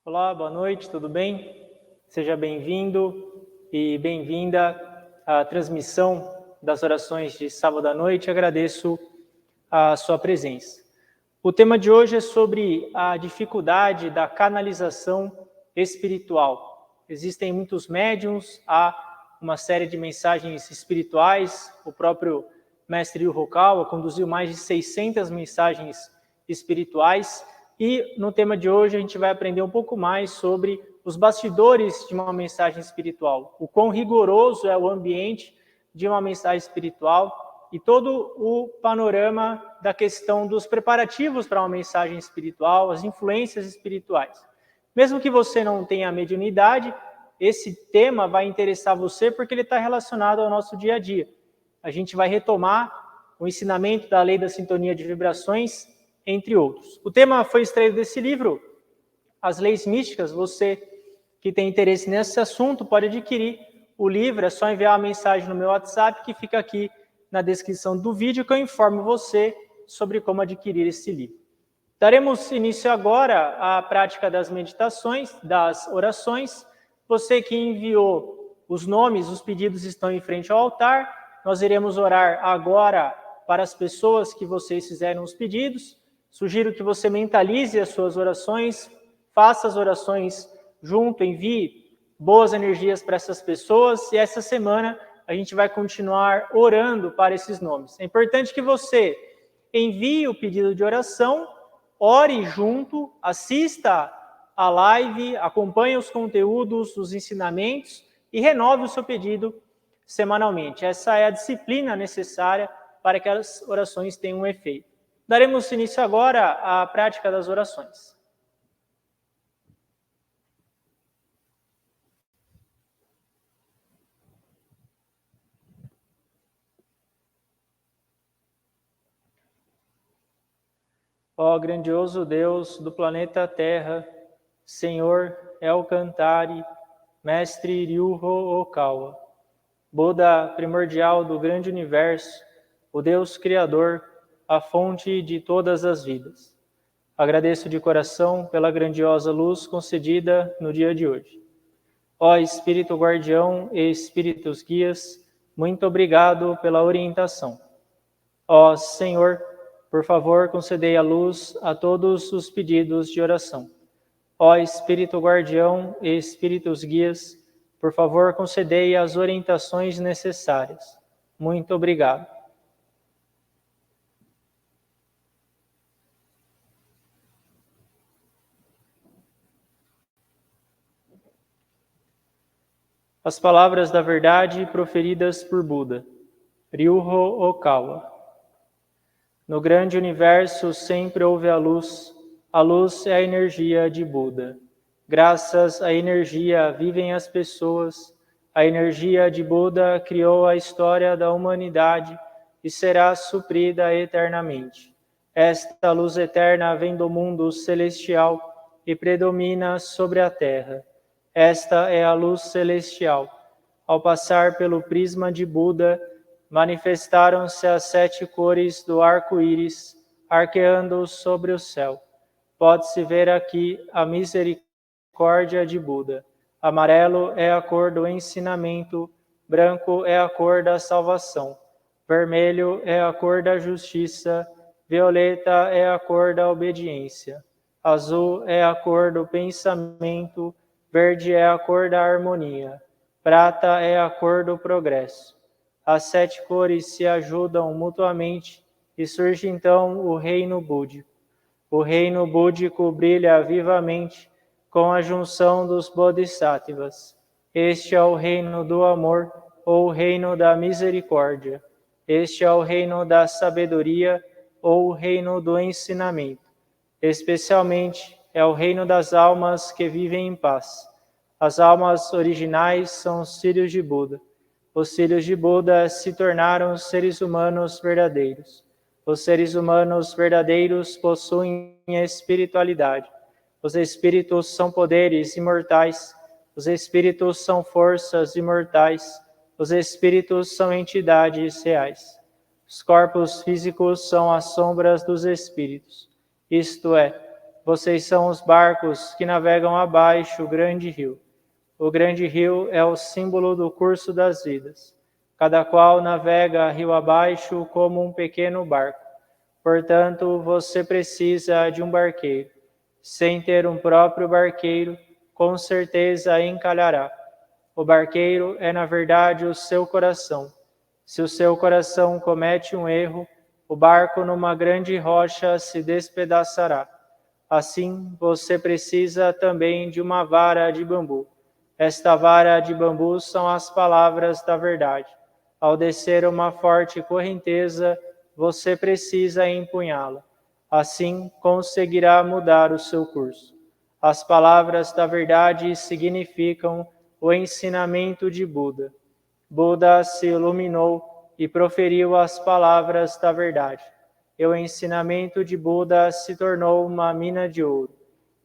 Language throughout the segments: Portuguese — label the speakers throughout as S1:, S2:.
S1: Olá, boa noite, tudo bem? Seja bem-vindo e bem-vinda à transmissão das orações de sábado à noite. Agradeço a sua presença. O tema de hoje é sobre a dificuldade da canalização espiritual. Existem muitos médiuns, há uma série de mensagens espirituais. O próprio mestre Rukawa conduziu mais de 600 mensagens espirituais. E no tema de hoje a gente vai aprender um pouco mais sobre os bastidores de uma mensagem espiritual, o quão rigoroso é o ambiente de uma mensagem espiritual e todo o panorama da questão dos preparativos para uma mensagem espiritual, as influências espirituais. Mesmo que você não tenha mediunidade, esse tema vai interessar você porque ele está relacionado ao nosso dia a dia. A gente vai retomar o ensinamento da lei da sintonia de vibrações, entre outros. O tema foi extraído desse livro, As Leis Místicas. Você que tem interesse nesse assunto pode adquirir o livro, é só enviar uma mensagem no meu WhatsApp que fica aqui na descrição do vídeo que eu informo você sobre como adquirir esse livro. Daremos início agora à prática das meditações, das orações. Você que enviou os nomes, os pedidos estão em frente ao altar. Nós iremos orar agora para as pessoas que vocês fizeram os pedidos. Sugiro que você mentalize as suas orações, faça as orações junto, envie boas energias para essas pessoas e essa semana a gente vai continuar orando para esses nomes. É importante que você envie o pedido de oração, ore junto, assista a live, acompanhe os conteúdos, os ensinamentos e renove o seu pedido semanalmente. Essa é a disciplina necessária para que as orações tenham um efeito. Daremos início agora à prática das orações. Ó grandioso Deus do planeta Terra, Senhor Elcantari, Mestre Ryuho Okawa, Buda primordial do grande universo, o Deus Criador, a fonte de todas as vidas. Agradeço de coração pela grandiosa luz concedida no dia de hoje. Ó Espírito Guardião e Espíritos Guias, muito obrigado pela orientação. Ó Senhor, por favor, concedei a luz a todos os pedidos de oração. Ó Espírito Guardião e Espíritos Guias, por favor, concedei as orientações necessárias. Muito obrigado. As palavras da verdade proferidas por Buda, Ryuho Okawa. No grande universo sempre houve a luz é a energia de Buda. Graças à energia vivem as pessoas, a energia de Buda criou a história da humanidade e será suprida eternamente. Esta luz eterna vem do mundo celestial e predomina sobre a terra. Esta é a luz celestial. Ao passar pelo prisma de Buda, manifestaram-se as 7 cores do arco-íris, arqueando sobre o céu. Pode-se ver aqui a misericórdia de Buda. Amarelo é a cor do ensinamento, branco é a cor da salvação, vermelho é a cor da justiça, violeta é a cor da obediência, azul é a cor do pensamento, verde é a cor da harmonia, prata é a cor do progresso. As 7 cores se ajudam mutuamente e surge então o reino búdico. O reino búdico brilha vivamente com a junção dos bodhisattvas. Este é o reino do amor ou o reino da misericórdia. Este é o reino da sabedoria ou o reino do ensinamento. Especialmente é o reino das almas que vivem em paz. As almas originais são os filhos de Buda. Os filhos de Buda se tornaram seres humanos verdadeiros. Os seres humanos verdadeiros possuem espiritualidade. Os espíritos são poderes imortais. Os espíritos são forças imortais. Os espíritos são entidades reais. Os corpos físicos são as sombras dos espíritos. Isto é, Vocês são os barcos que navegam abaixo o grande rio. O grande rio é o símbolo do curso das vidas. Cada qual navega rio abaixo como um pequeno barco. Portanto, você precisa de um barqueiro. Sem ter um próprio barqueiro, com certeza encalhará. O barqueiro é, na verdade, o seu coração. Se o seu coração comete um erro, o barco numa grande rocha se despedaçará. Assim, você precisa também de uma vara de bambu. Esta vara de bambu são as palavras da verdade. Ao descer uma forte correnteza, você precisa empunhá-la. Assim, conseguirá mudar o seu curso. As palavras da verdade significam o ensinamento de Buda. Buda se iluminou e proferiu as palavras da verdade. E o ensinamento de Buda se tornou uma mina de ouro.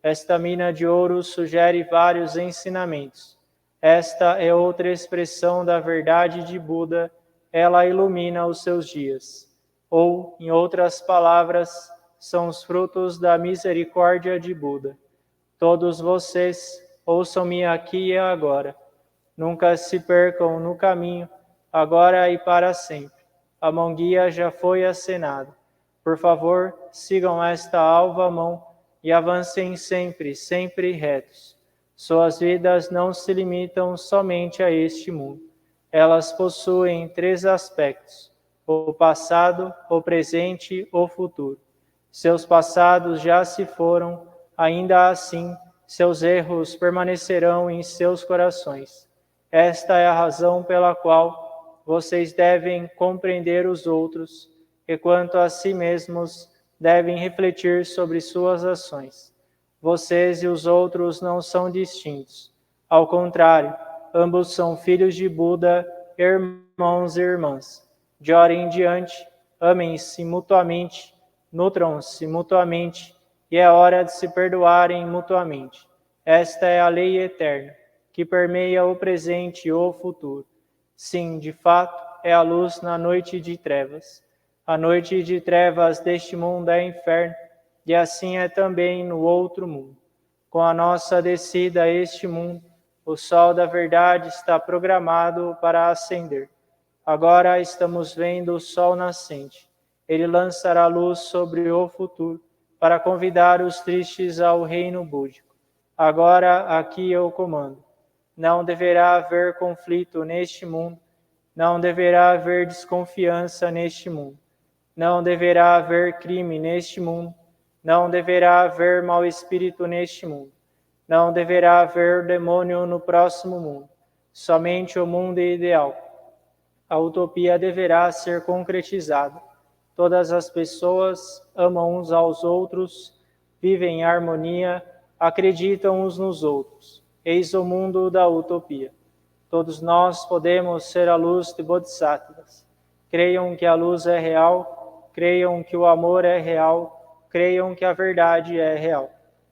S1: Esta mina de ouro sugere vários ensinamentos. Esta é outra expressão da verdade de Buda, ela ilumina os seus dias. Ou, em outras palavras, são os frutos da misericórdia de Buda. Todos vocês, ouçam-me aqui e agora. Nunca se percam no caminho, agora e para sempre. A mão guia já foi acenada. Por favor, sigam esta alva mão e avancem sempre, sempre retos. Suas vidas não se limitam somente a este mundo. Elas possuem 3 aspectos: o passado, o presente, o futuro. Seus passados já se foram, ainda assim, seus erros permanecerão em seus corações. Esta é a razão pela qual vocês devem compreender os outros e, quanto a si mesmos, devem refletir sobre suas ações. Vocês e os outros não são distintos. Ao contrário, ambos são filhos de Buda, irmãos e irmãs. De hora em diante, amem-se mutuamente, nutram-se mutuamente, e é hora de se perdoarem mutuamente. Esta é a lei eterna, que permeia o presente e o futuro. Sim, de fato, é a luz na noite de trevas. A noite de trevas deste mundo é inferno, e assim é também no outro mundo. Com a nossa descida a este mundo, o sol da verdade está programado para ascender. Agora estamos vendo o sol nascente. Ele lançará luz sobre o futuro para convidar os tristes ao reino búdico. Agora aqui eu comando. Não deverá haver conflito neste mundo. Não deverá haver desconfiança neste mundo. Não deverá haver crime neste mundo. Não deverá haver mau espírito neste mundo. Não deverá haver demônio no próximo mundo. Somente o mundo ideal. A utopia deverá ser concretizada. Todas as pessoas amam uns aos outros, vivem em harmonia, acreditam uns nos outros. Eis o mundo da utopia. Todos nós podemos ser a luz de Bodhisattvas. Creiam que a luz é real, creiam que o amor é real, creiam que a verdade é real.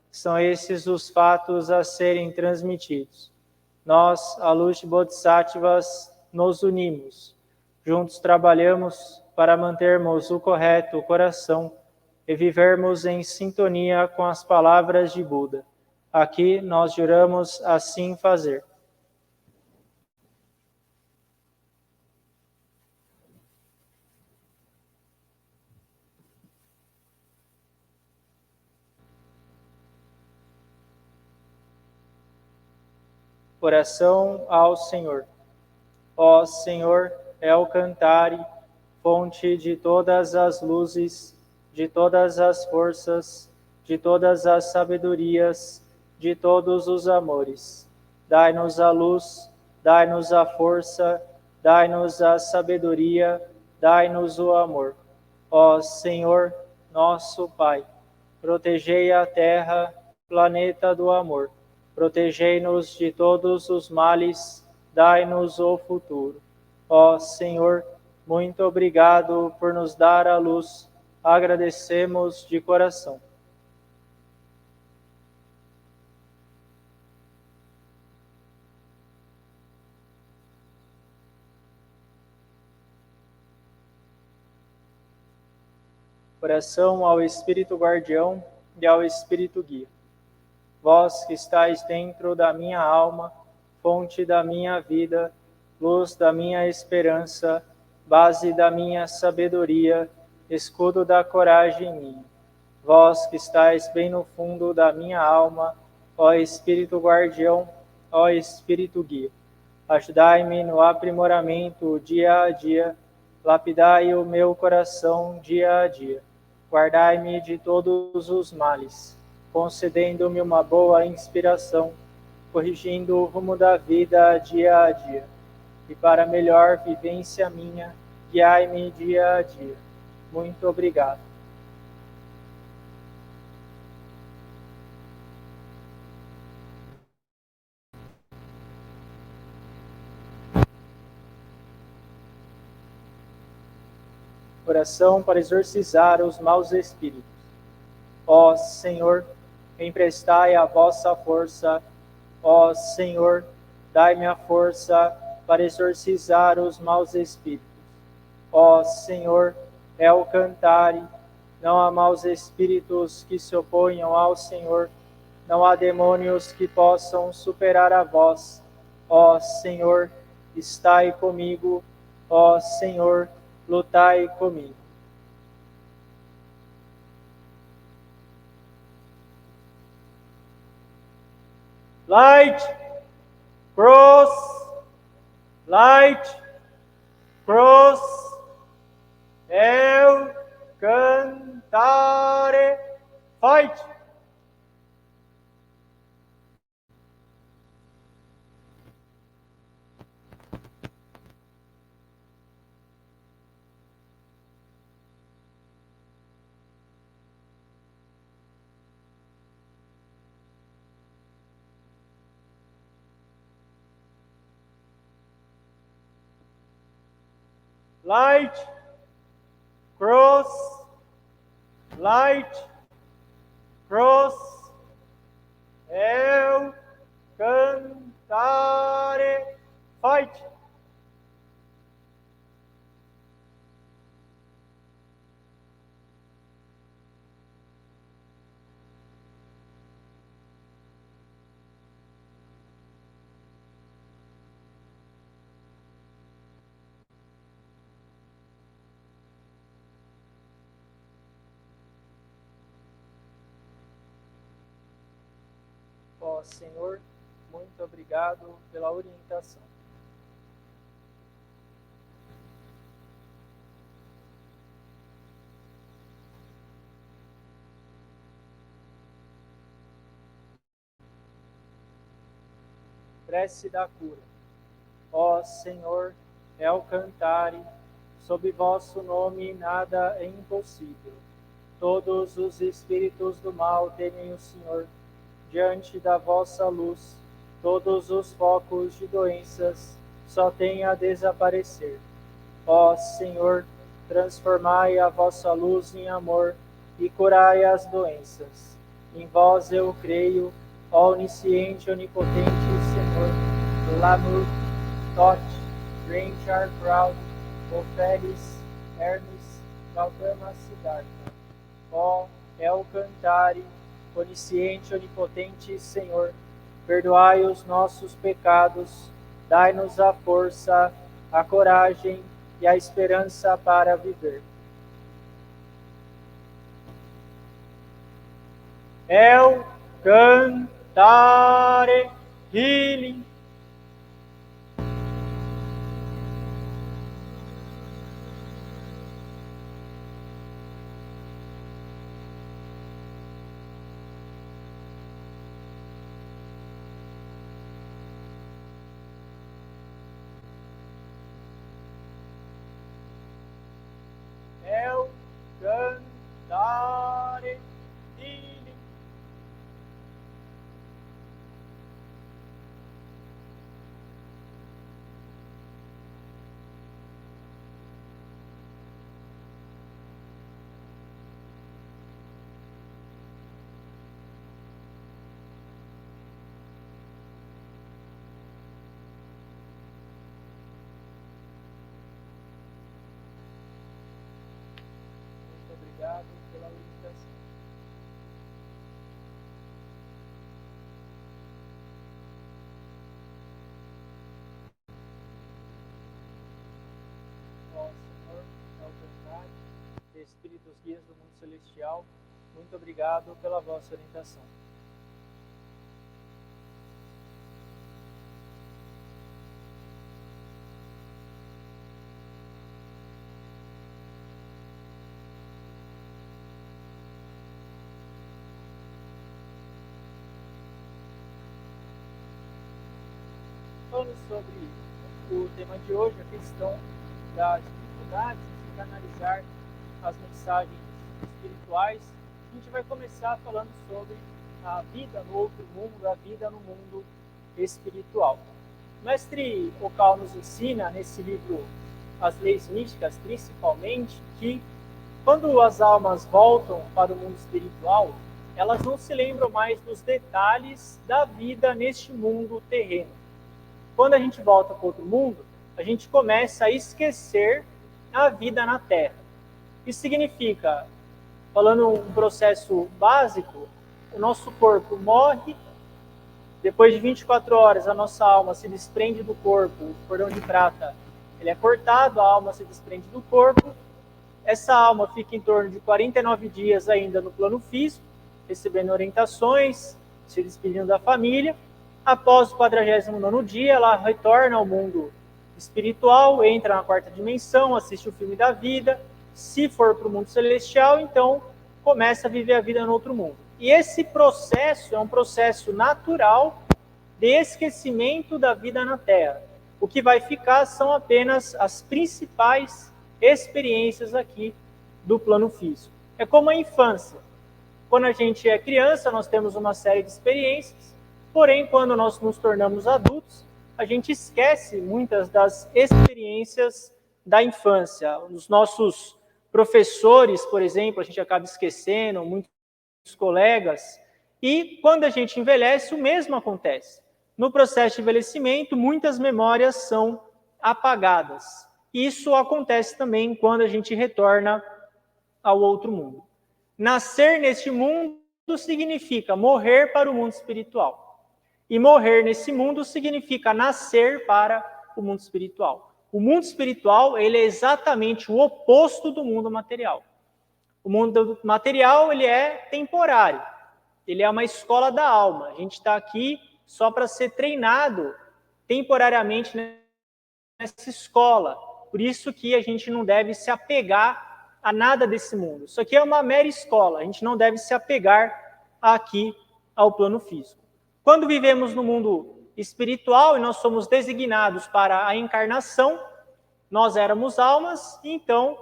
S1: São esses os fatos a serem transmitidos. Nós, a luz de Bodhisattvas, nos unimos. Juntos trabalhamos para mantermos o correto coração e vivermos em sintonia com as palavras de Buda. Aqui nós juramos assim fazer. Oração ao Senhor. Ó Senhor, El Cantare, fonte de todas as luzes, de todas as forças, de todas as sabedorias, de todos os amores. Dai-nos a luz, dai-nos a força, dai-nos a sabedoria, dai-nos o amor. Ó Senhor, nosso Pai, protegei a terra, planeta do amor. Protegei-nos de todos os males, dai-nos o futuro. Ó Senhor, muito obrigado por nos dar a luz, agradecemos de coração. Oração ao Espírito Guardião, e ao Espírito guia. Vós que estáis dentro da minha alma, fonte da minha vida, luz da minha esperança, base da minha sabedoria, escudo da coragem minha. Vós que estáis bem no fundo da minha alma, ó Espírito guardião, ó Espírito guia. Ajudai-me no aprimoramento dia a dia, lapidai o meu coração dia a dia. Guardai-me de todos os males, concedendo-me uma boa inspiração, corrigindo o rumo da vida dia a dia. E para melhor vivência minha, guiai-me dia a dia. Muito obrigado. Oração para exorcizar os maus espíritos. Ó Senhor, emprestai a vossa força. Ó Senhor, dai-me a força para exorcizar os maus espíritos. Ó Senhor, El Cantare, não há maus espíritos que se oponham ao Senhor, não há demônios que possam superar a vós. Ó Senhor, estai comigo. Ó Senhor, lutai comigo. Light, cross, light, cross, eu cantare, fight. Light, cross, light, cross, eu cantare, fight. Ó Senhor, muito obrigado pela orientação. Prece da cura. Ó Senhor, El Cantare, sob vosso nome nada é impossível. Todos os espíritos do mal temem o Senhor. Diante da vossa luz, todos os focos de doenças só têm a desaparecer. Ó Senhor, transformai a vossa luz em amor e curai as doenças. Em vós eu creio, ó onisciente, onipotente Senhor, Lamur, Tot, Ranchar, Crowd, Oferes, Hermes, Gautama, Siddhartha. Ó El Cantare, onisciente, onipotente Senhor, perdoai os nossos pecados, dai-nos a força, a coragem e a esperança para viver. El Cantare, healing. El Cantare, healing. espíritos guias do mundo celestial, muito obrigado pela vossa orientação. Falando sobre o tema de hoje, a questão das dificuldades de canalizar as mensagens espirituais, a gente vai começar falando sobre a vida no outro mundo, a vida no mundo espiritual. O mestre Okal nos ensina, nesse livro As Leis Místicas, principalmente, que quando as almas voltam para o mundo espiritual, elas não se lembram mais dos detalhes da vida neste mundo terreno. Quando a gente volta para outro mundo, a gente começa a esquecer a vida na Terra. Isso significa, falando um processo básico, o nosso corpo morre, depois de 24 horas a nossa alma se desprende do corpo, o cordão de prata ele é cortado, a alma se desprende do corpo, essa alma fica em torno de 49 dias ainda no plano físico, recebendo orientações, se despedindo da família. Após o 49º dia, ela retorna ao mundo espiritual, entra na quarta dimensão, assiste o filme da vida. Se for para o mundo celestial, então começa a viver a vida no outro mundo. E esse processo é um processo natural de esquecimento da vida na Terra. O que vai ficar são apenas as principais experiências aqui do plano físico. É como a infância. Quando a gente é criança, nós temos uma série de experiências. Porém, quando nós nos tornamos adultos, a gente esquece muitas das experiências da infância. Os nossos professores, por exemplo, a gente acaba esquecendo, muitos colegas. E quando a gente envelhece, o mesmo acontece. No processo de envelhecimento, muitas memórias são apagadas. Isso acontece também quando a gente retorna ao outro mundo. Nascer neste mundo significa morrer para o mundo espiritual. E morrer nesse mundo significa nascer para o mundo espiritual. O mundo espiritual, ele é exatamente o oposto do mundo material. O mundo material, ele é temporário. Ele é uma escola da alma. A gente está aqui só para ser treinado temporariamente nessa escola. Por isso que a gente não deve se apegar a nada desse mundo. Isso aqui é uma mera escola. A gente não deve se apegar aqui ao plano físico. Quando vivemos no mundo espiritual e nós somos designados para a encarnação, nós éramos almas, e então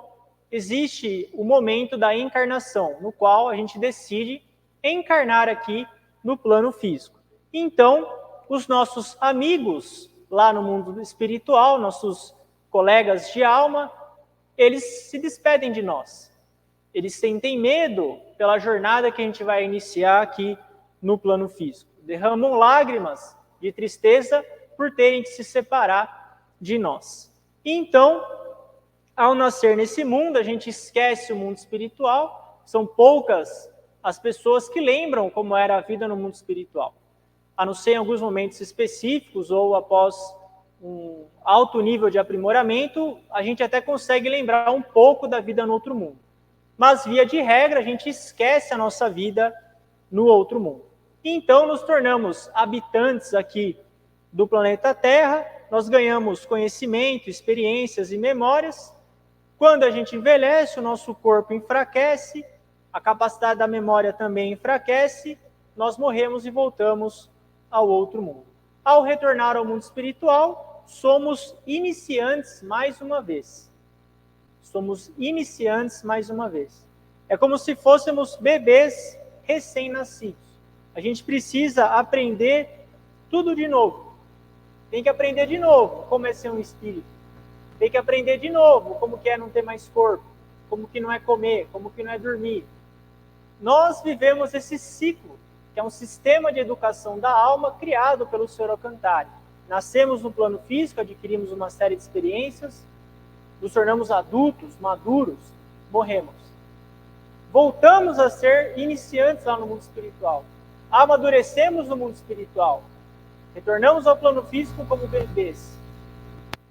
S1: existe o momento da encarnação, no qual a gente decide encarnar aqui no plano físico. Então, os nossos amigos lá no mundo espiritual, nossos colegas de alma, eles se despedem de nós. Eles sentem medo pela jornada que a gente vai iniciar aqui no plano físico. Derramam lágrimas de tristeza por terem que se separar de nós. Então, ao nascer nesse mundo, a gente esquece o mundo espiritual. São poucas as pessoas que lembram como era a vida no mundo espiritual. A não ser em alguns momentos específicos ou após um alto nível de aprimoramento, a gente até consegue lembrar um pouco da vida no outro mundo. Mas, via de regra, a gente esquece a nossa vida no outro mundo. Então, nos tornamos habitantes aqui do planeta Terra, nós ganhamos conhecimento, experiências e memórias. Quando a gente envelhece, o nosso corpo enfraquece, a capacidade da memória também enfraquece, nós morremos e voltamos ao outro mundo. Ao retornar ao mundo espiritual, somos iniciantes mais uma vez. Somos iniciantes mais uma vez. É como se fôssemos bebês recém-nascidos. A gente precisa aprender tudo de novo. Tem que aprender de novo como é ser um espírito. Tem que aprender de novo como que é não ter mais corpo, como que não é comer, como que não é dormir. Nós vivemos esse ciclo, que é um sistema de educação da alma criado pelo Sr. Alcantara. Nascemos no plano físico, adquirimos uma série de experiências, nos tornamos adultos, maduros, morremos. Voltamos a ser iniciantes lá no mundo espiritual. Amadurecemos no mundo espiritual. Retornamos ao plano físico como bebês.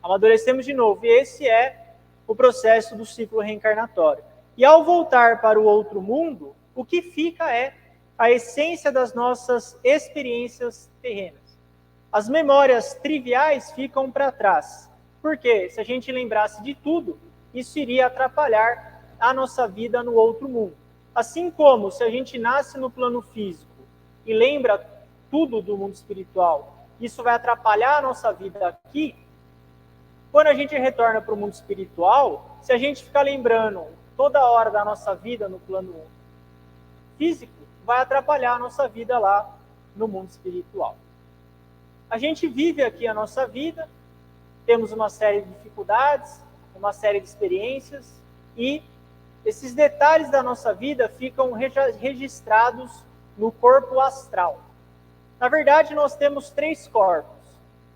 S1: Amadurecemos de novo. E esse é o processo do ciclo reencarnatório. E ao voltar para o outro mundo, o que fica é a essência das nossas experiências terrenas. As memórias triviais ficam para trás, porque se a gente lembrasse de tudo, isso iria atrapalhar a nossa vida no outro mundo. Assim como se a gente nasce no plano físico e lembra tudo do mundo espiritual, isso vai atrapalhar a nossa vida aqui. Quando a gente retorna para o mundo espiritual, se a gente ficar lembrando toda hora da nossa vida no plano físico, vai atrapalhar a nossa vida lá no mundo espiritual. A gente vive aqui a nossa vida, temos uma série de dificuldades, uma série de experiências, e esses detalhes da nossa vida ficam registrados no corpo astral. Na verdade, nós temos 3 corpos: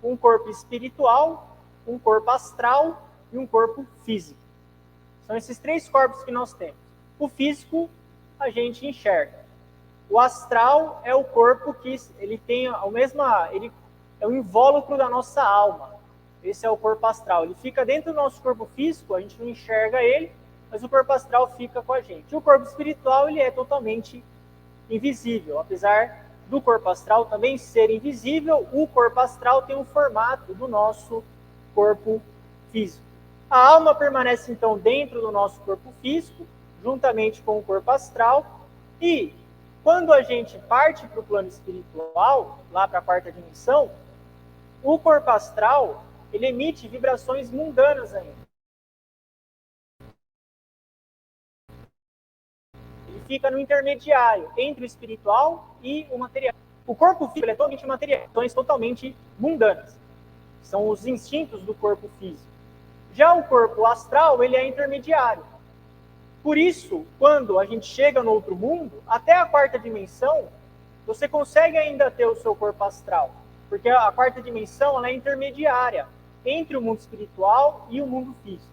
S1: um corpo espiritual, um corpo astral e um corpo físico. São esses 3 corpos que nós temos. O físico a gente enxerga. O astral é o corpo que ele tem a mesma, ele é o invólucro da nossa alma. Esse é o corpo astral. Ele fica dentro do nosso corpo físico, a gente não enxerga ele, mas o corpo astral fica com a gente. O corpo espiritual, ele é totalmente invisível. Apesar do corpo astral também ser invisível, o corpo astral tem um formato do nosso corpo físico. A alma permanece, então, dentro do nosso corpo físico, juntamente com o corpo astral, e quando a gente parte para o plano espiritual, lá para a 4ª dimensão, o corpo astral, ele emite vibrações mundanas ainda. Ele fica no intermediário entre o espiritual e o material. O corpo físico é totalmente material, vibrações totalmente mundanas. São os instintos do corpo físico. Já o corpo astral, ele é intermediário. Por isso, quando a gente chega no outro mundo, até a 4ª dimensão, você consegue ainda ter o seu corpo astral. Porque a 4ª dimensão ela é intermediária entre o mundo espiritual e o mundo físico.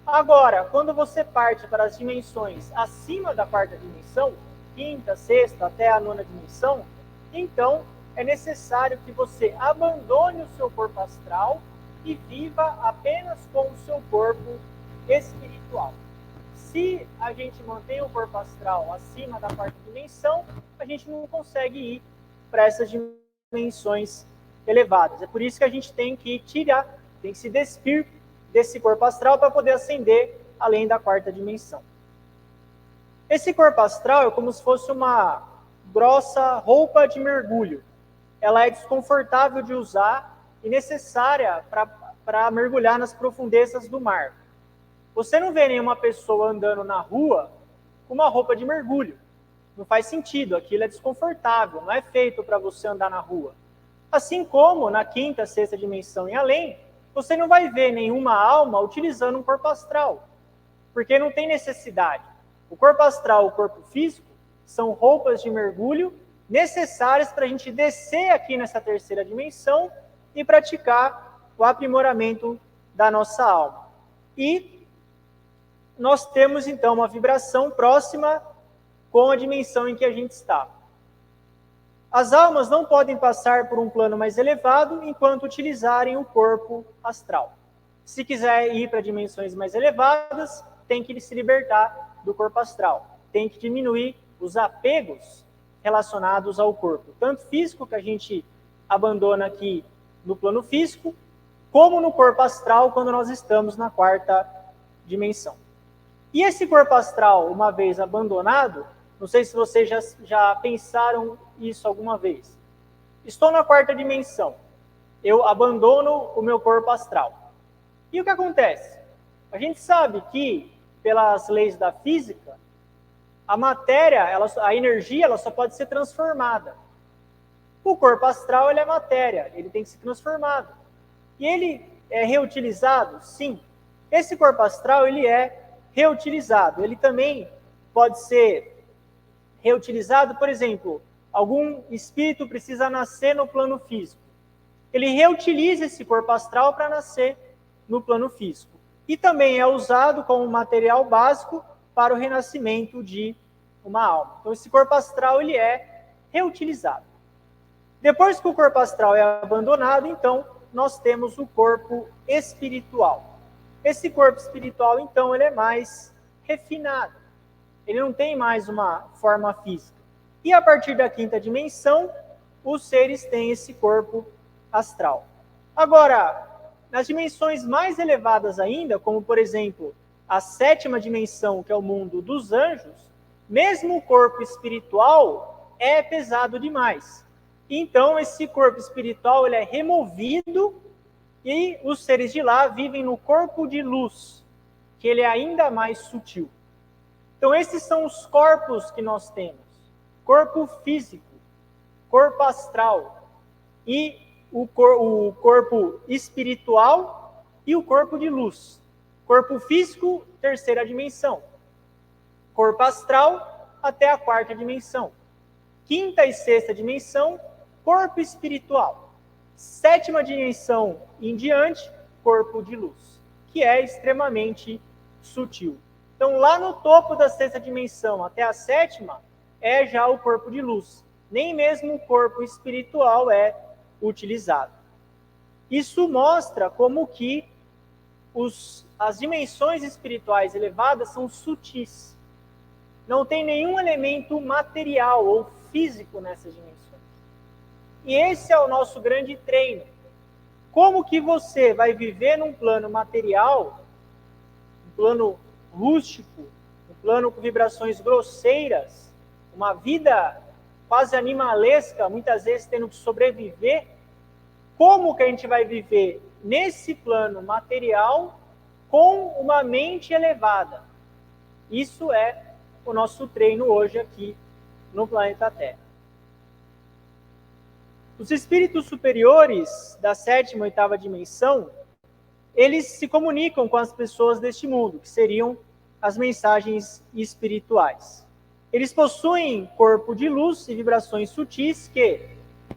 S1: Agora, quando você parte para as dimensões acima da 4ª dimensão, 5ª, 6ª até a 9ª dimensão, então é necessário que você abandone o seu corpo astral e viva apenas com o seu corpo espiritual. Se a gente mantém o corpo astral acima da 4ª dimensão, a gente não consegue ir para essas dimensões elevadas. É por isso que a gente tem que tirar, tem que se despir desse corpo astral para poder ascender além da 4ª dimensão. Esse corpo astral é como se fosse uma grossa roupa de mergulho. Ela é desconfortável de usar e necessária para mergulhar nas profundezas do mar. Você não vê nenhuma pessoa andando na rua com uma roupa de mergulho. Não faz sentido, aquilo é desconfortável, não é feito para você andar na rua. Assim como na 5ª, 6ª dimensão e além, você não vai ver nenhuma alma utilizando um corpo astral, porque não tem necessidade. O corpo astral e o corpo físico são roupas de mergulho necessárias para a gente descer aqui nessa 3ª dimensão e praticar o aprimoramento da nossa alma. E nós temos, então, uma vibração próxima com a dimensão em que a gente está. As almas não podem passar por um plano mais elevado enquanto utilizarem o corpo astral. Se quiser ir para dimensões mais elevadas, tem que se libertar do corpo astral. Tem que diminuir os apegos relacionados ao corpo, tanto físico, que a gente abandona aqui no plano físico, como no corpo astral, quando nós estamos na 4ª dimensão. E esse corpo astral, uma vez abandonado, não sei se vocês já pensaram isso alguma vez. Estou na 4ª dimensão, eu abandono o meu corpo astral. E o que acontece? A gente sabe que, pelas leis da física, a matéria, a energia, ela só pode ser transformada. O corpo astral, ele é matéria, ele tem que ser transformado. E ele é reutilizado? Sim. Esse corpo astral, ele é reutilizado. Ele também pode ser reutilizado, por exemplo, algum espírito precisa nascer no plano físico. Ele reutiliza esse corpo astral para nascer no plano físico. E também é usado como material básico para o renascimento de uma alma. Então, esse corpo astral, ele é reutilizado. Depois que o corpo astral é abandonado, então, nós temos o corpo espiritual. Esse corpo espiritual, então, ele é mais refinado. Ele não tem mais uma forma física. E a partir da quinta dimensão, os seres têm esse corpo astral. Agora, nas dimensões mais elevadas ainda, como por exemplo, a sétima dimensão, que é o mundo dos anjos, mesmo o corpo espiritual é pesado demais. Então, esse corpo espiritual ele é removido e os seres de lá vivem no corpo de luz, que ele é ainda mais sutil. Então, esses são os corpos que nós temos. Corpo físico, corpo astral e o corpo espiritual e o corpo de luz. Corpo físico, terceira dimensão. Corpo astral, até a quarta dimensão. Quinta e sexta dimensão, corpo espiritual. Sétima dimensão em diante, corpo de luz, que é extremamente sutil. Então, lá no topo da sexta dimensão até a sétima, é já o corpo de luz. Nem mesmo o corpo espiritual é utilizado. Isso mostra como que as dimensões espirituais elevadas são sutis. Não tem nenhum elemento material ou físico nessas dimensões. E esse é o nosso grande treino. Como que você vai viver num plano material, um plano rústico, um plano com vibrações grosseiras, uma vida quase animalesca, muitas vezes tendo que sobreviver? Como que a gente vai viver nesse plano material com uma mente elevada? Isso é o nosso treino hoje aqui no planeta Terra. Os espíritos superiores da sétima e oitava dimensão, eles se comunicam com as pessoas deste mundo, que seriam as mensagens espirituais. Eles possuem corpo de luz e vibrações sutis que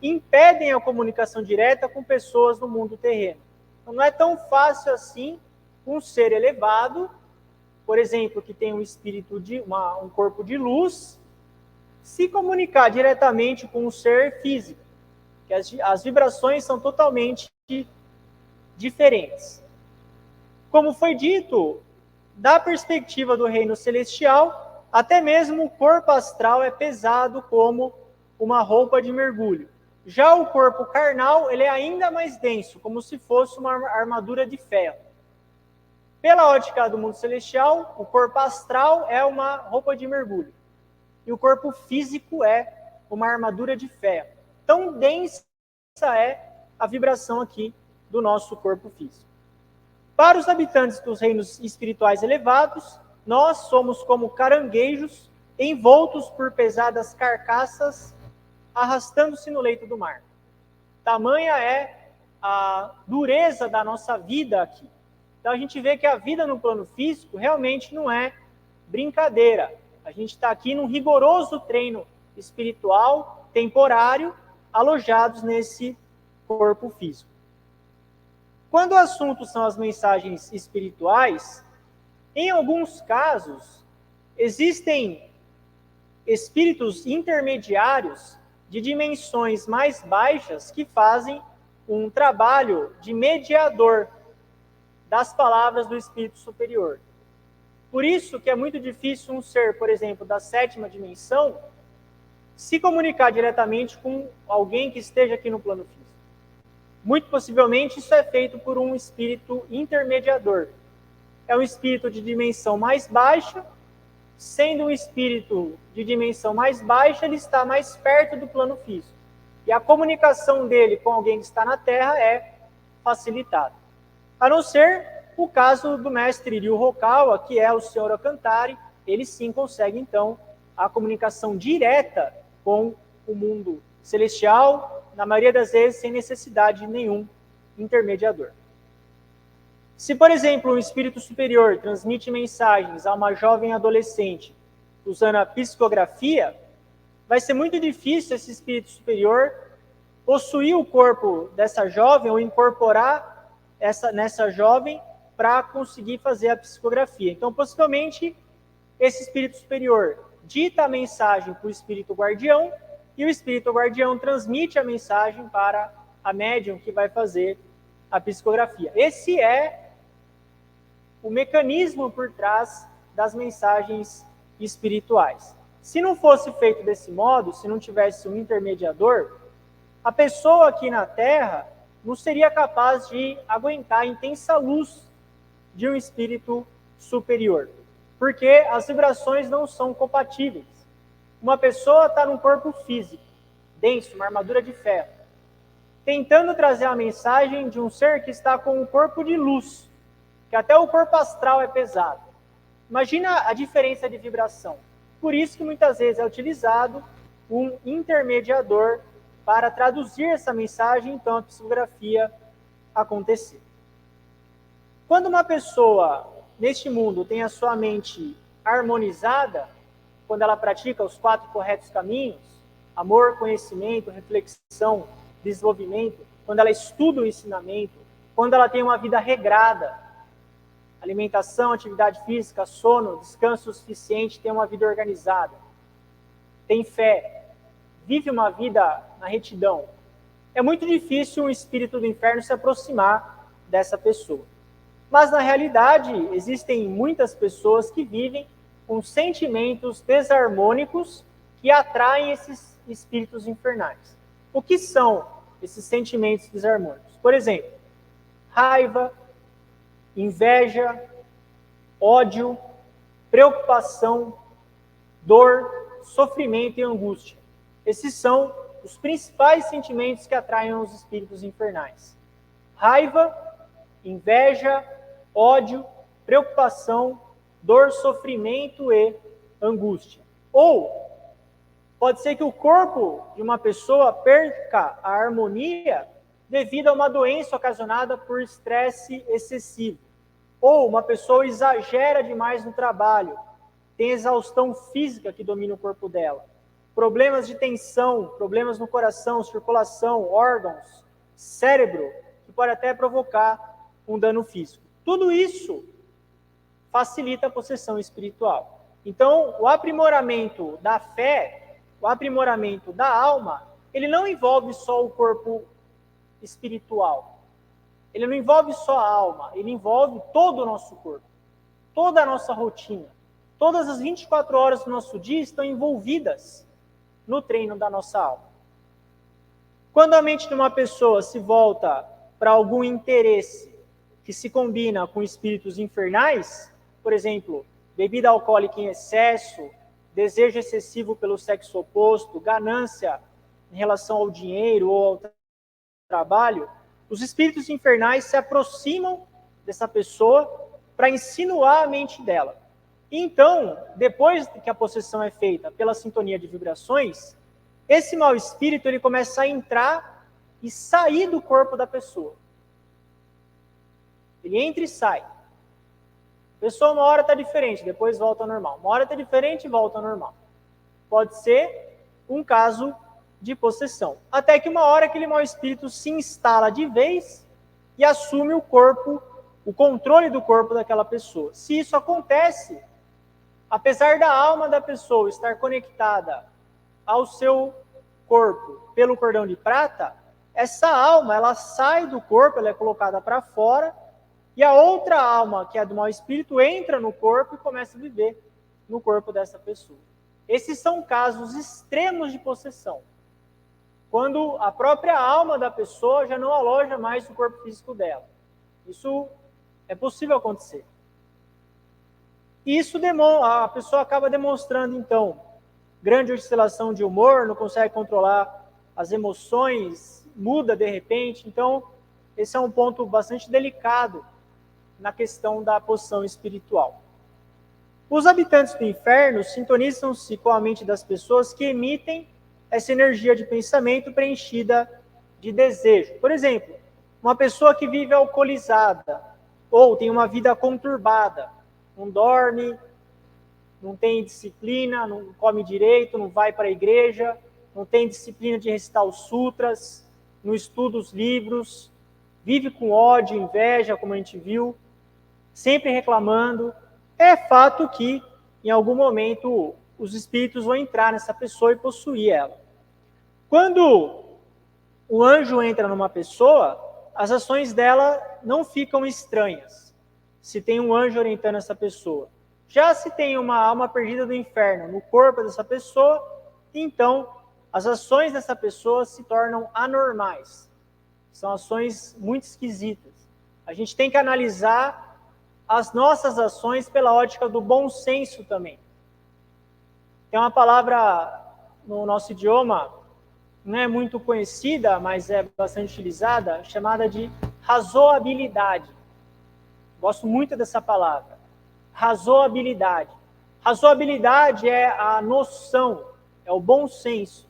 S1: impedem a comunicação direta com pessoas no mundo terreno. Então, não é tão fácil assim um ser elevado, por exemplo, que tem um espírito um corpo de luz, se comunicar diretamente com um ser físico, que as vibrações são totalmente diferentes. Como foi dito, da perspectiva do reino celestial, até mesmo o corpo astral é pesado como uma roupa de mergulho. Já o corpo carnal, ele é ainda mais denso, como se fosse uma armadura de ferro. Pela ótica do mundo celestial, o corpo astral é uma roupa de mergulho. E o corpo físico é uma armadura de ferro. Tão densa é a vibração aqui do nosso corpo físico. Para os habitantes dos reinos espirituais elevados, nós somos como caranguejos envoltos por pesadas carcaças, arrastando-se no leito do mar. Tamanha é a dureza da nossa vida aqui. Então a gente vê que a vida no plano físico realmente não é brincadeira. A gente está aqui num rigoroso treino espiritual, temporário, alojados nesse corpo físico. Quando o assunto são as mensagens espirituais, em alguns casos, existem espíritos intermediários de dimensões mais baixas que fazem um trabalho de mediador das palavras do espírito superior. Por isso que é muito difícil um ser, por exemplo, da sétima dimensão, se comunicar diretamente com alguém que esteja aqui no plano físico. Muito possivelmente isso é feito por um espírito intermediador. É um espírito de dimensão mais baixa, sendo um espírito de dimensão mais baixa, ele está mais perto do plano físico. E a comunicação dele com alguém que está na Terra é facilitada. A não ser o caso do mestre Ryu Hokawa, que é o Senhor Akantari, ele sim consegue, então, a comunicação direta com o mundo celestial, na maioria das vezes sem necessidade de nenhum intermediador. Se, por exemplo, um espírito superior transmite mensagens a uma jovem adolescente usando a psicografia, vai ser muito difícil esse espírito superior possuir o corpo dessa jovem ou incorporar nessa jovem para conseguir fazer a psicografia. Então, possivelmente, esse espírito superior dita a mensagem para o espírito guardião e o espírito guardião transmite a mensagem para a médium que vai fazer a psicografia. Esse é o mecanismo por trás das mensagens espirituais. Se não fosse feito desse modo, se não tivesse um intermediador, a pessoa aqui na Terra não seria capaz de aguentar a intensa luz de um espírito superior, porque as vibrações não são compatíveis. Uma pessoa está num corpo físico, denso, uma armadura de ferro, tentando trazer a mensagem de um ser que está com um corpo de luz, que até o corpo astral é pesado. Imagina a diferença de vibração. Por isso que muitas vezes é utilizado um intermediador para traduzir essa mensagem, então a psicografia acontecer. Quando uma pessoa neste mundo tem a sua mente harmonizada, quando ela pratica os 4 corretos caminhos, amor, conhecimento, reflexão, desenvolvimento, quando ela estuda o ensinamento, quando ela tem uma vida regrada, alimentação, atividade física, sono, descanso suficiente, tem uma vida organizada, tem fé, vive uma vida na retidão, é muito difícil um espírito do inferno se aproximar dessa pessoa. Mas, na realidade, existem muitas pessoas que vivem com sentimentos desarmônicos que atraem esses espíritos infernais. O que são esses sentimentos desarmônicos? Por exemplo, raiva, inveja, ódio, preocupação, dor, sofrimento e angústia. Esses são os principais sentimentos que atraem os espíritos infernais. Raiva, inveja, ódio, preocupação, dor, sofrimento e angústia. Ou pode ser que o corpo de uma pessoa perca a harmonia devido a uma doença ocasionada por estresse excessivo. Ou uma pessoa exagera demais no trabalho, tem exaustão física que domina o corpo dela. Problemas de tensão, problemas no coração, circulação, órgãos, cérebro, que pode até provocar um dano físico. Tudo isso facilita a possessão espiritual. Então, o aprimoramento da fé, o aprimoramento da alma, ele não envolve só o corpo espiritual. Ele não envolve só a alma, ele envolve todo o nosso corpo, toda a nossa rotina. Todas as 24 horas do nosso dia estão envolvidas no treino da nossa alma. Quando a mente de uma pessoa se volta para algum interesse que se combina com espíritos infernais, por exemplo, bebida alcoólica em excesso, desejo excessivo pelo sexo oposto, ganância em relação ao dinheiro ou ao trabalho, os espíritos infernais se aproximam dessa pessoa para insinuar a mente dela. Então, depois que a possessão é feita pela sintonia de vibrações, esse mau espírito ele começa a entrar e sair do corpo da pessoa. Ele entra e sai. A pessoa uma hora está diferente, depois volta ao normal. Uma hora está diferente e volta ao normal. Pode ser um caso de possessão. Até que uma hora aquele mau espírito se instala de vez e assume o corpo, o controle do corpo daquela pessoa. Se isso acontece, apesar da alma da pessoa estar conectada ao seu corpo pelo cordão de prata, essa alma ela sai do corpo, ela é colocada para fora, e a outra alma, que é do mau espírito, entra no corpo e começa a viver no corpo dessa pessoa. Esses são casos extremos de possessão, quando a própria alma da pessoa já não aloja mais no corpo físico dela. Isso é possível acontecer. E isso a pessoa acaba demonstrando, então, grande oscilação de humor, não consegue controlar as emoções, muda de repente. Então, esse é um ponto bastante delicado na questão da possessão espiritual. Os habitantes do inferno sintonizam-se com a mente das pessoas que emitem essa energia de pensamento preenchida de desejo. Por exemplo, uma pessoa que vive alcoolizada ou tem uma vida conturbada, não dorme, não tem disciplina, não come direito, não vai para a igreja, não tem disciplina de recitar os sutras, não estuda os livros, vive com ódio, inveja, como a gente viu, sempre reclamando. É fato que, em algum momento, os espíritos vão entrar nessa pessoa e possuir ela. Quando o anjo entra numa pessoa, as ações dela não ficam estranhas. Se tem um anjo orientando essa pessoa. Já se tem uma alma perdida do inferno no corpo dessa pessoa, então as ações dessa pessoa se tornam anormais. São ações muito esquisitas. A gente tem que analisar as nossas ações pela ótica do bom senso também. Tem uma palavra no nosso idioma, não é muito conhecida, mas é bastante utilizada, chamada de razoabilidade. Gosto muito dessa palavra. Razoabilidade. Razoabilidade é a noção, é o bom senso.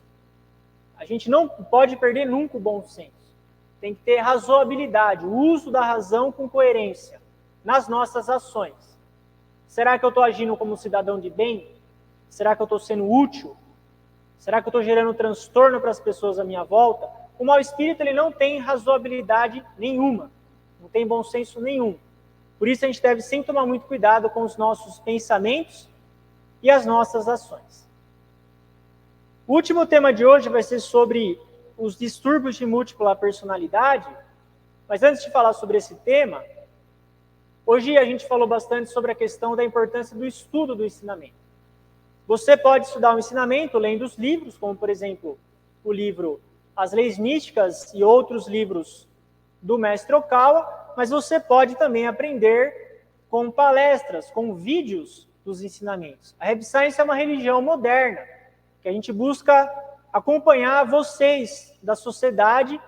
S1: A gente não pode perder nunca o bom senso. Tem que ter razoabilidade, o uso da razão com coerência nas nossas ações. Será que eu estou agindo como um cidadão de bem? Será que eu estou sendo útil? Será que eu estou gerando transtorno para as pessoas à minha volta? O mau espírito ele não tem razoabilidade nenhuma, não tem bom senso nenhum. Por isso a gente deve sempre tomar muito cuidado com os nossos pensamentos e as nossas ações. O último tema de hoje vai ser sobre os distúrbios de múltipla personalidade, mas antes de falar sobre esse tema, hoje a gente falou bastante sobre a questão da importância do estudo do ensinamento. Você pode estudar o ensinamento lendo os livros, como por exemplo, o livro As Leis Místicas e outros livros do Mestre Okawa, mas você pode também aprender com palestras, com vídeos dos ensinamentos. A Reb Science é uma religião moderna, que a gente busca acompanhar vocês da sociedade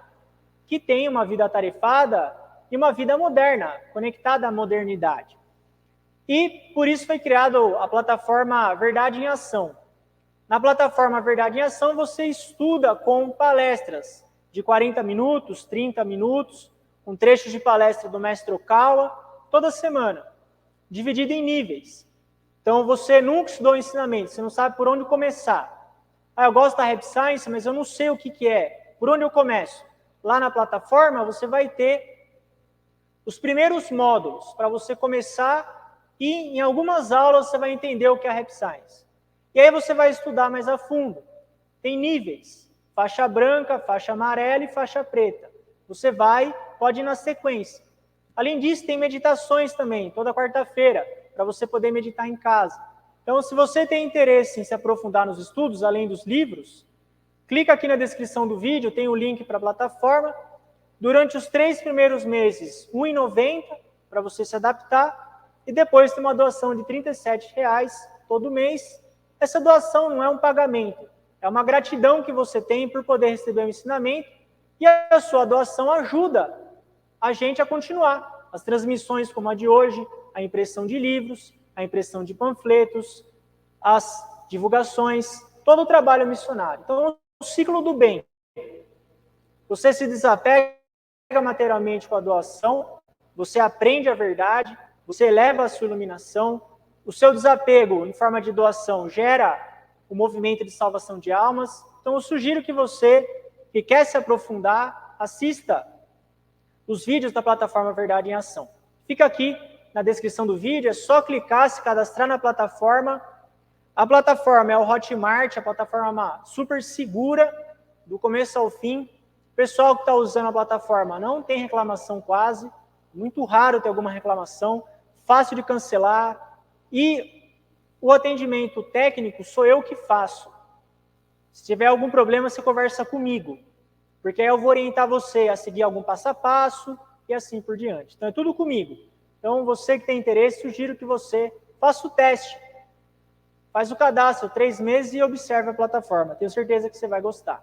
S1: que tem uma vida atarefada e uma vida moderna, conectada à modernidade. E por isso foi criada a plataforma Verdade em Ação. Na plataforma Verdade em Ação, você estuda com palestras de 40 minutos, 30 minutos, com trechos de palestra do Mestre Okawa, toda semana, dividido em níveis. Então, você nunca estudou o ensinamento, você não sabe por onde começar. Eu gosto da Reb Science, mas eu não sei o que é. Por onde eu começo? Lá na plataforma, você vai ter os primeiros módulos para você começar e em algumas aulas você vai entender o que é a Reb Science. E aí você vai estudar mais a fundo. Tem níveis, faixa branca, faixa amarela e faixa preta. Você pode ir na sequência. Além disso, tem meditações também, toda quarta-feira, para você poder meditar em casa. Então, se você tem interesse em se aprofundar nos estudos, além dos livros, clica aqui na descrição do vídeo, tem o link para a plataforma. Durante os 3 primeiros meses, R$ 1,90 para você se adaptar. E depois tem uma doação de R$ 37,00 todo mês. Essa doação não é um pagamento, é uma gratidão que você tem por poder receber o ensinamento. E a sua doação ajuda a gente a continuar as transmissões como a de hoje, a impressão de livros, a impressão de panfletos, as divulgações, todo o trabalho missionário. Então, o ciclo do bem. Você se desapega materialmente com a doação, você aprende a verdade, você eleva a sua iluminação, o seu desapego em forma de doação gera o movimento de salvação de almas. Então, eu sugiro que você, que quer se aprofundar, assista os vídeos da plataforma Verdade em Ação. Fica aqui na descrição do vídeo, é só clicar, se cadastrar na plataforma. A plataforma é o Hotmart, a plataforma super segura, do começo ao fim. O pessoal que está usando a plataforma não tem reclamação quase, muito raro ter alguma reclamação, fácil de cancelar, e o atendimento técnico sou eu que faço. Se tiver algum problema, você conversa comigo, porque aí eu vou orientar você a seguir algum passo a passo e assim por diante. Então é tudo comigo. Então você que tem interesse, sugiro que você faça o teste, faz o cadastro 3 meses e observe a plataforma. Tenho certeza que você vai gostar.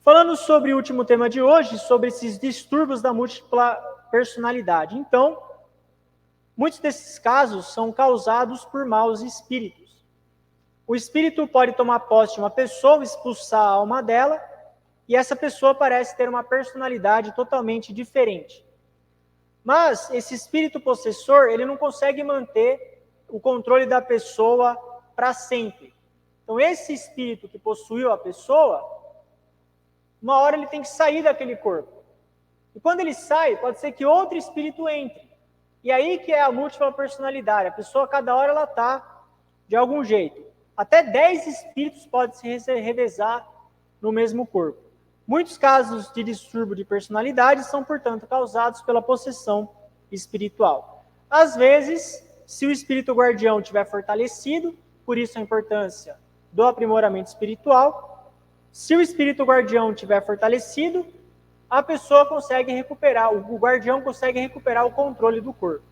S1: Falando sobre o último tema de hoje, sobre esses distúrbios da múltipla personalidade. Então, muitos desses casos são causados por maus espíritos. O espírito pode tomar posse de uma pessoa, expulsar a alma dela, e essa pessoa parece ter uma personalidade totalmente diferente. Mas esse espírito possessor, ele não consegue manter o controle da pessoa para sempre. Então, esse espírito que possuiu a pessoa, uma hora ele tem que sair daquele corpo. E quando ele sai, pode ser que outro espírito entre. E aí que é a múltipla personalidade. A pessoa, cada hora, ela está de algum jeito. Até 10 espíritos podem se revezar no mesmo corpo. Muitos casos de distúrbio de personalidade são, portanto, causados pela possessão espiritual. Às vezes, se o espírito guardião estiver fortalecido, por isso a importância do aprimoramento espiritual, se o espírito guardião estiver fortalecido, a pessoa consegue recuperar, o guardião consegue recuperar o controle do corpo.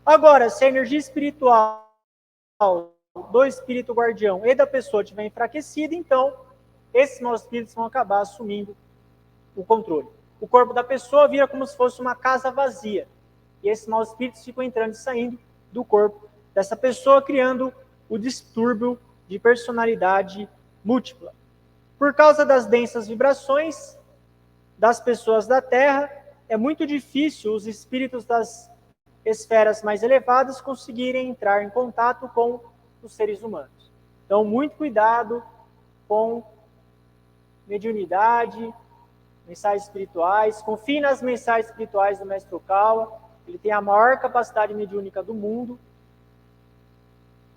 S1: Agora, se a energia espiritual do espírito guardião e da pessoa estiver enfraquecida, então esses maus espíritos vão acabar assumindo o controle. O corpo da pessoa vira como se fosse uma casa vazia. E esses maus espíritos ficam entrando e saindo do corpo dessa pessoa, criando o distúrbio de personalidade múltipla. Por causa das densas vibrações das pessoas da Terra, é muito difícil os espíritos das esferas mais elevadas conseguirem entrar em contato com os seres humanos. Então, muito cuidado com mediunidade, mensagens espirituais. Confie nas mensagens espirituais do Mestre Okawa. Ele tem a maior capacidade mediúnica do mundo.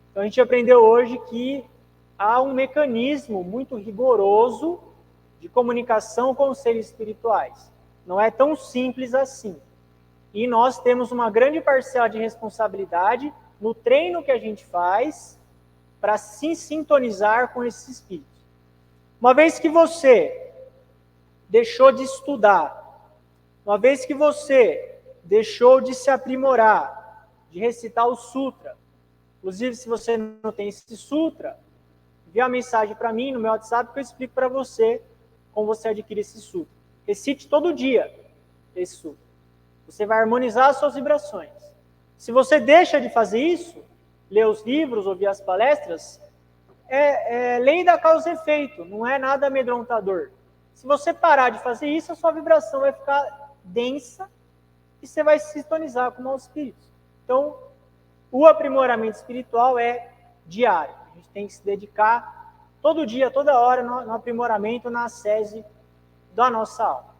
S1: Então, a gente aprendeu hoje que há um mecanismo muito rigoroso de comunicação com os seres espirituais. Não é tão simples assim. E nós temos uma grande parcela de responsabilidade no treino que a gente faz para se sintonizar com esses espíritos. Uma vez que você deixou de estudar, uma vez que você deixou de se aprimorar, de recitar o sutra, inclusive se você não tem esse sutra, envie uma mensagem para mim no meu WhatsApp que eu explico para você como você adquire esse sutra. Recite todo dia esse sutra. Você vai harmonizar as suas vibrações. Se você deixa de fazer isso, ler os livros, ouvir as palestras, é lei da causa e efeito, não é nada amedrontador. Se você parar de fazer isso, a sua vibração vai ficar densa e você vai se sintonizar com maus espíritos. Então, o aprimoramento espiritual é diário. A gente tem que se dedicar todo dia, toda hora, no aprimoramento, na ascese da nossa alma.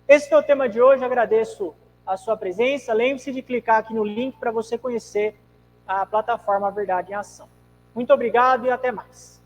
S1: Esse foi o tema de hoje, agradeço a sua presença. Lembre-se de clicar aqui no link para você conhecer a plataforma Verdade em Ação. Muito obrigado e até mais.